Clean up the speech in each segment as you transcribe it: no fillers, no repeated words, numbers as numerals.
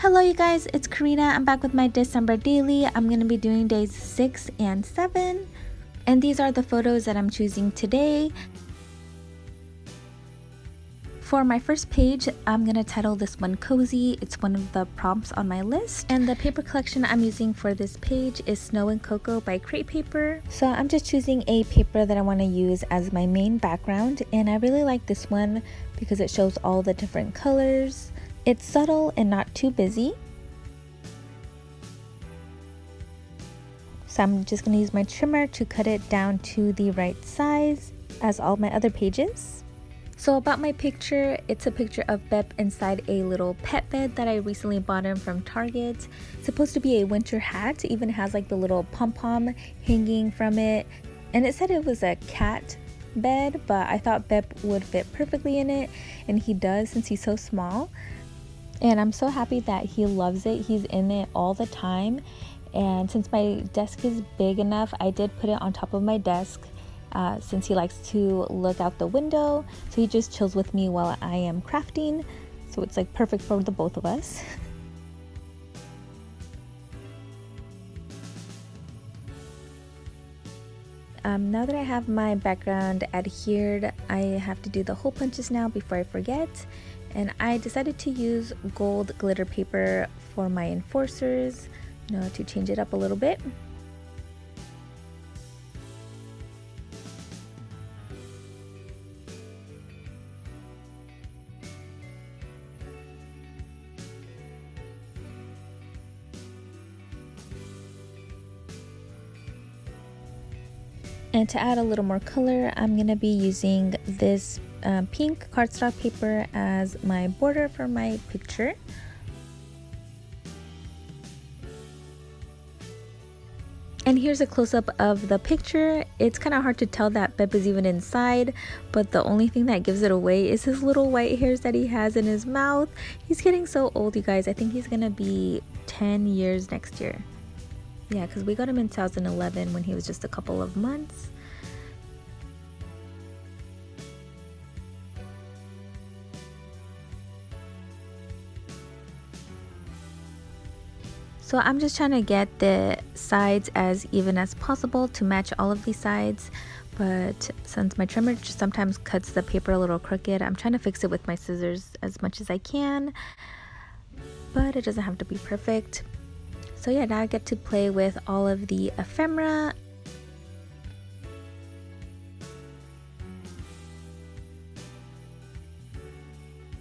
Hello you guys, it's Karina. I'm back with my December daily. I'm going to be doing days 6 and 7. And these are the photos that I'm choosing today. For my first page, I'm going to title this one Cozy. It's one of the prompts on my list. And the paper collection I'm using for this page is Snow and Cocoa by Crate Paper. So I'm just choosing a paper that I want to use as my main background. And I really like this one because it shows all the different colors. It's subtle and not too busy. So I'm just going to use my trimmer to cut it down to the right size as all my other pages. So about my picture, it's a picture of Bep inside a little pet bed that I recently bought him from Target. It's supposed to be a winter hat, it even has like the little pom-pom hanging from it. And it said it was a cat bed, but I thought Bep would fit perfectly in it, and he does since he's so small. And I'm so happy that he loves it. He's in it all the time. And since my desk is big enough, I did put it on top of my desk since he likes to look out the window. So he just chills with me while I am crafting. So it's like perfect for the both of us. Now that I have my background adhered, I have to do the hole punches now before I forget. And I decided to use gold glitter paper for my enforcers, to change it up a little bit. And to add a little more color, I'm going to be using this pink cardstock paper as my border for my picture. And here's a close-up of the picture. It's kind of hard to tell that Bep is even inside, but the only thing that gives it away is his little white hairs that he has in his mouth. He's getting so old, you guys. I think he's gonna be 10 years next year. Yeah, because we got him in 2011 when he was just a couple of months. So I'm just trying to get the sides as even as possible to match all of these sides. But since my trimmer sometimes cuts the paper a little crooked, I'm trying to fix it with my scissors as much as I can. But it doesn't have to be perfect. So yeah, now I get to play with all of the ephemera.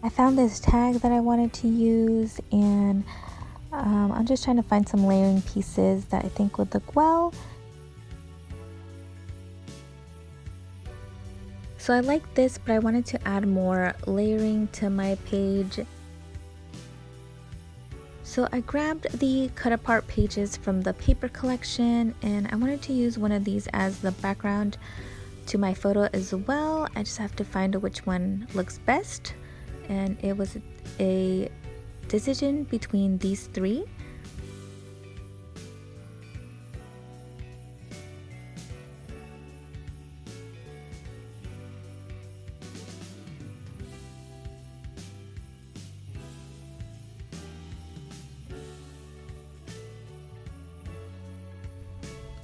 I found this tag that I wanted to use, and I'm just trying to find some layering pieces that I think would look well. So I like this, but I wanted to add more layering to my page. So I grabbed the cut apart pages from the paper collection, and I wanted to use one of these as the background to my photo as well. I just have to find which one looks best, and it was a decision between these three.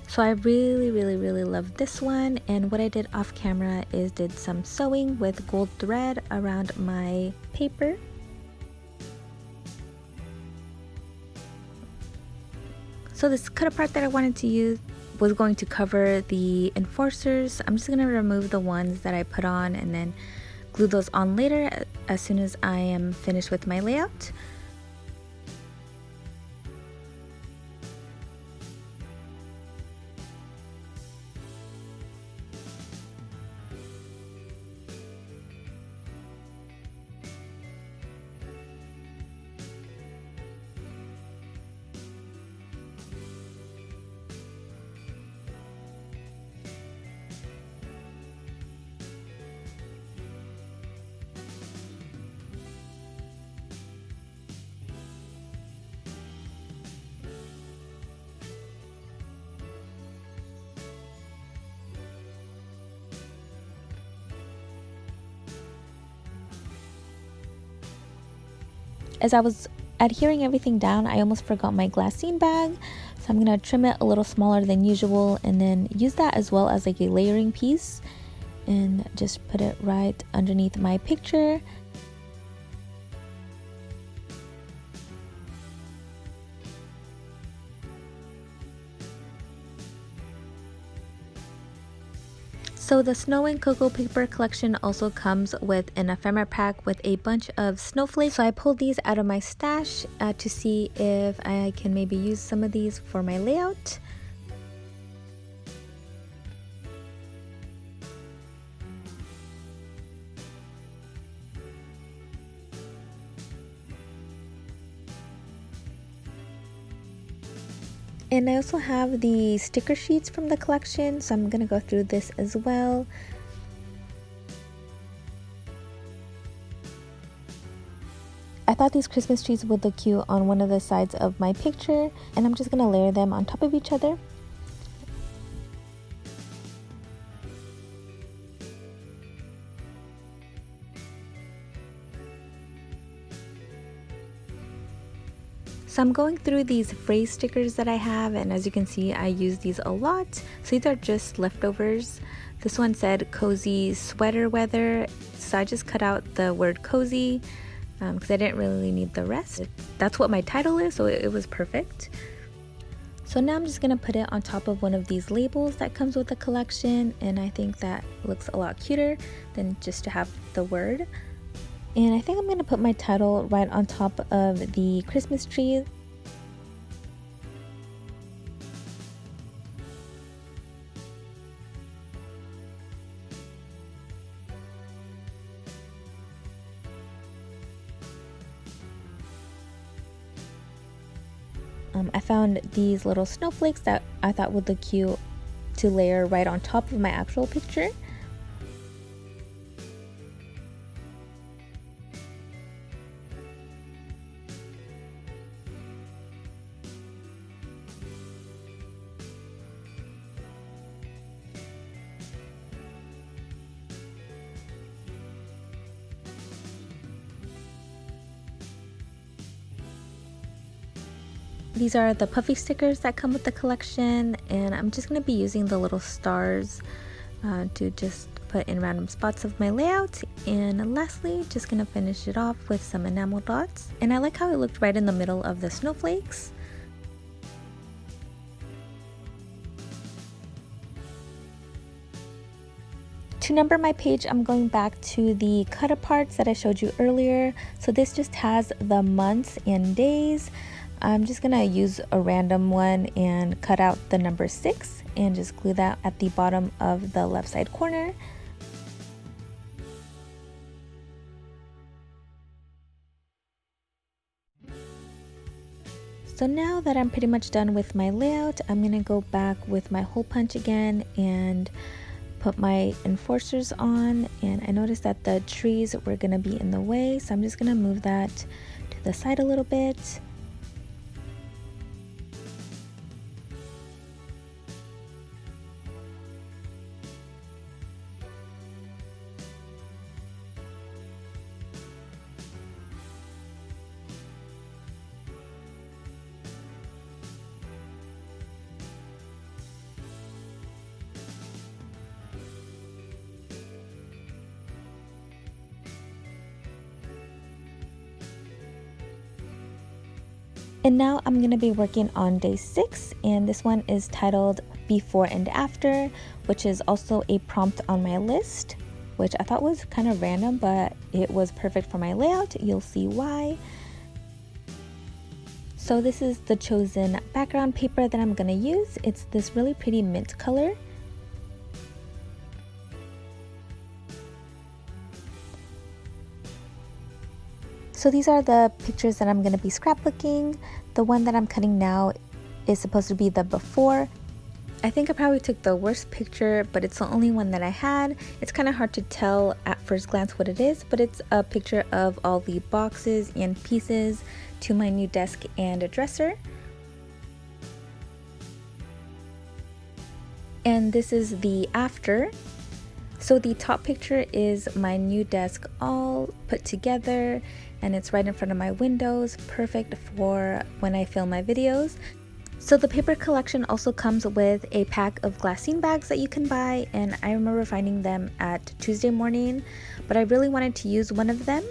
So I really love this one, and what I did off camera is did some sewing with gold thread around my paper. So this cut apart that I wanted to use was going to cover the enforcers. I'm just going to remove the ones that I put on and then glue those on later as soon as I am finished with my layout. As I was adhering everything down, I almost forgot my glassine bag. So I'm going to trim it a little smaller than usual and then use that as well as like a layering piece and just put it right underneath my picture. So the Snow and Cocoa paper collection also comes with an ephemera pack with a bunch of snowflakes. So I pulled these out of my stash to see if I can maybe use some of these for my layout. And I also have the sticker sheets from the collection, so I'm gonna go through this as well. I thought these Christmas trees would look cute on one of the sides of my picture, and I'm just gonna layer them on top of each other. So I'm going through these phrase stickers that I have, and as you can see, I use these a lot. So these are just leftovers. This one said cozy sweater weather, so I just cut out the word cozy because I didn't really need the rest. That's what my title is, so it was perfect. So now I'm just gonna put it on top of one of these labels that comes with the collection, and I think that looks a lot cuter than just to have the word. And I think I'm gonna put my title right on top of the Christmas tree. I found these little snowflakes that I thought would look cute to layer right on top of my actual picture. These are the puffy stickers that come with the collection, and I'm just going to be using the little stars to just put in random spots of my layout. And lastly, just going to finish it off with some enamel dots. And I like how it looked right in the middle of the snowflakes. To number my page, I'm going back to the cut aparts that I showed you earlier. So this just has the months and days. I'm just gonna use a random one and cut out the number 6 and just glue that at the bottom of the left side corner. So now that I'm pretty much done with my layout, I'm gonna go back with my hole punch again and put my enforcers on. And I noticed that the trees were gonna be in the way, so I'm just gonna move that to the side a little bit. And now I'm going to be working on day 6, and this one is titled Before and After, which is also a prompt on my list, which I thought was kind of random, but it was perfect for my layout. You'll see why. So this is the chosen background paper that I'm going to use. It's this really pretty mint color. So these are the pictures that I'm going to be scrapbooking. The one that I'm cutting now is supposed to be the before. I think I probably took the worst picture, but it's the only one that I had. It's kind of hard to tell at first glance what it is, but it's a picture of all the boxes and pieces to my new desk and a dresser. And this is the after. So the top picture is my new desk all put together, and it's right in front of my windows, perfect for when I film my videos. So the paper collection also comes with a pack of glassine bags that you can buy, and I remember finding them at Tuesday Morning, but I really wanted to use one of them.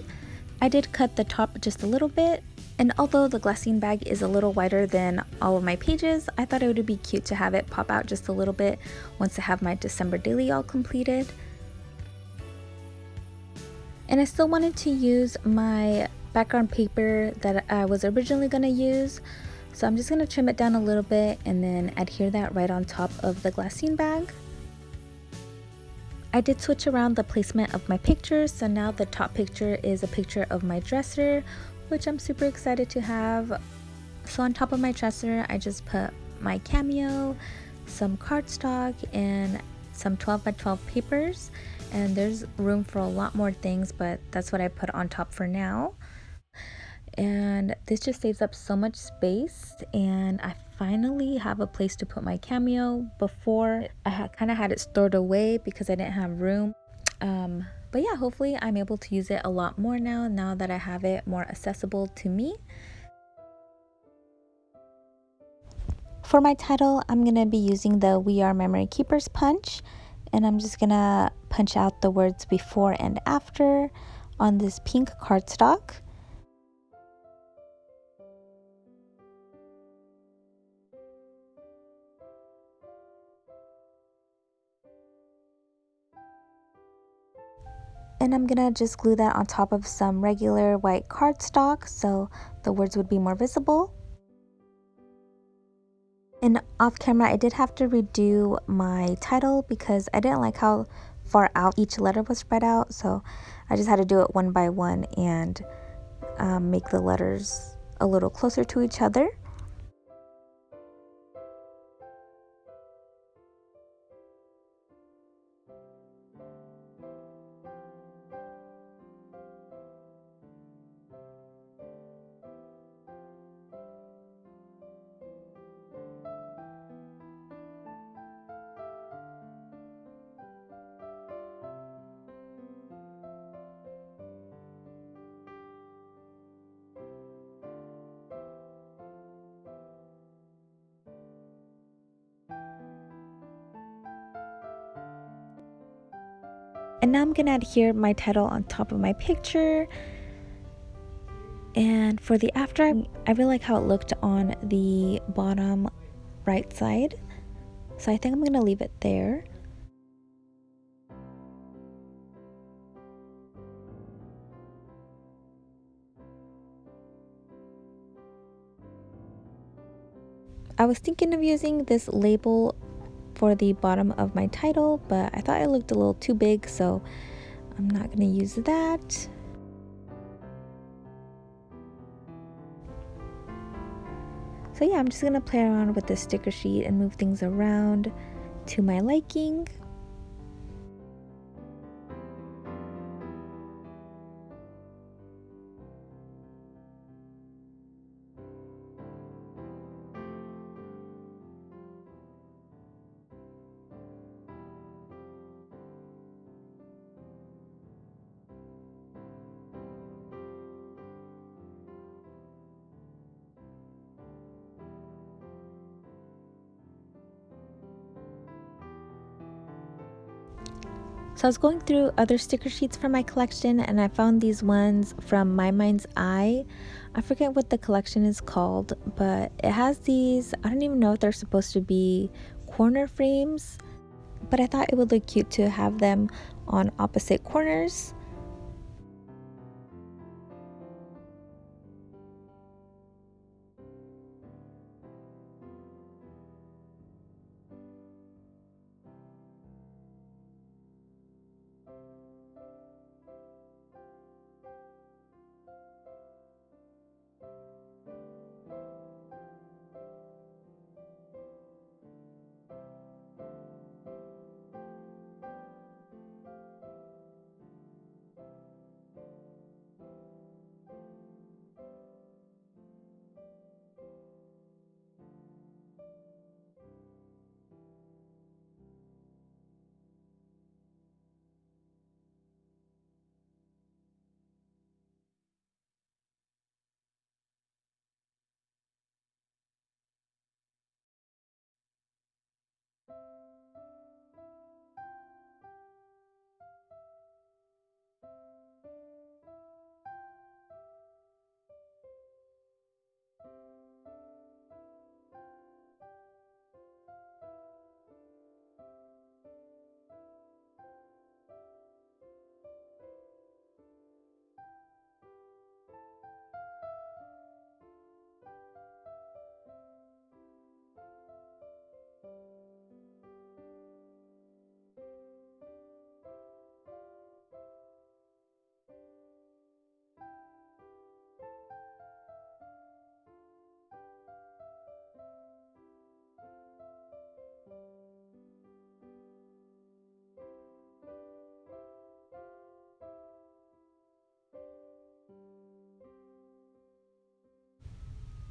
I did cut the top just a little bit, and although the glassine bag is a little wider than all of my pages, I thought it would be cute to have it pop out just a little bit once I have my December daily all completed. And I still wanted to use my background paper that I was originally going to use, so I'm just going to trim it down a little bit and then adhere that right on top of the glassine bag. I did switch around the placement of my pictures, so now the top picture is a picture of my dresser, which I'm super excited to have. So on top of my dresser, I just put my cameo, some cardstock, and some 12 by 12 papers, and there's room for a lot more things, but that's what I put on top for now. And this just saves up so much space, and I finally have a place to put my cameo. Before I kind of had it stored away because I didn't have room, but yeah, hopefully I'm able to use it a lot more now that I have it more accessible to me. For my title, I'm gonna be using the We Are Memory Keepers punch, and I'm just gonna punch out the words before and after on this pink cardstock. And I'm gonna just glue that on top of some regular white cardstock so the words would be more visible. And off camera, I did have to redo my title because I didn't like how far out each letter was spread out, so I just had to do it one by one and make the letters a little closer to each other. And now I'm gonna adhere my title on top of my picture. And for the after, I really like how it looked on the bottom right side, so I think I'm gonna leave it there. I was thinking of using this label for the bottom of my title, but I thought it looked a little too big, so I'm not gonna use that. So yeah, I'm just gonna play around with this sticker sheet and move things around to my liking. So I was going through other sticker sheets from my collection, and I found these ones from My Mind's Eye. I forget what the collection is called, but it has these, I don't even know if they're supposed to be corner frames, but I thought it would look cute to have them on opposite corners.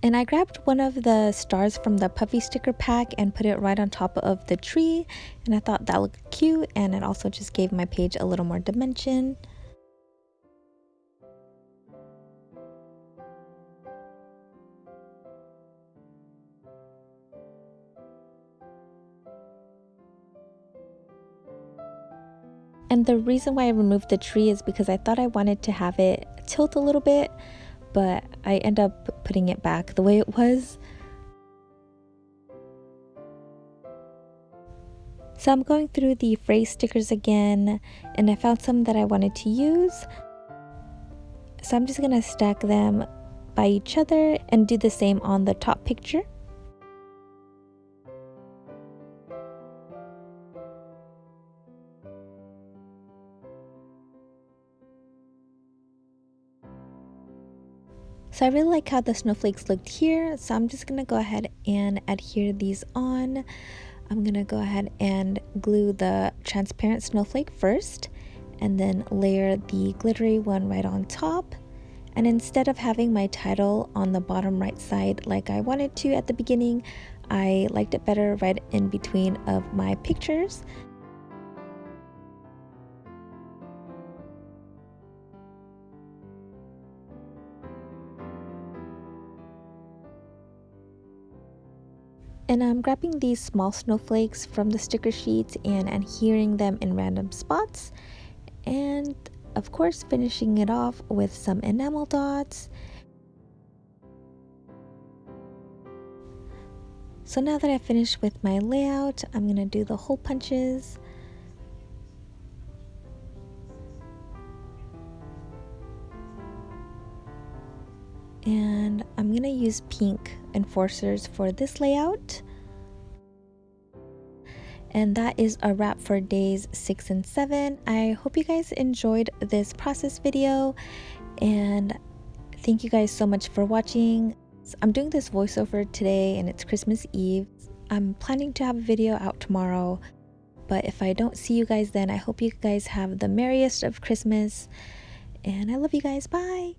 And I grabbed one of the stars from the puffy sticker pack and put it right on top of the tree, and I thought that looked cute, and it also just gave my page a little more dimension. And the reason why I removed the tree is because I thought I wanted to have it tilt a little bit, but I end up putting it back the way it was. So I'm going through the phrase stickers again, and I found some that I wanted to use. So I'm just gonna stack them by each other and do the same on the top picture. So I really like how the snowflakes looked here, so I'm just gonna go ahead and adhere these on. I'm gonna go ahead and glue the transparent snowflake first, and then layer the glittery one right on top. And instead of having my title on the bottom right side like I wanted to at the beginning, I liked it better right in between of my pictures. And I'm grabbing these small snowflakes from the sticker sheets and adhering them in random spots. And of course, finishing it off with some enamel dots. So now that I've finished with my layout, I'm gonna do the hole punches. And I'm gonna use pink enforcers for this layout. And that is a wrap for days 6 and 7. I hope you guys enjoyed this process video, and thank you guys so much for watching. I'm doing this voiceover today and it's Christmas Eve. I'm planning to have a video out tomorrow, but if I don't see you guys then, I hope you guys have the merriest of Christmas, and I love you guys. Bye!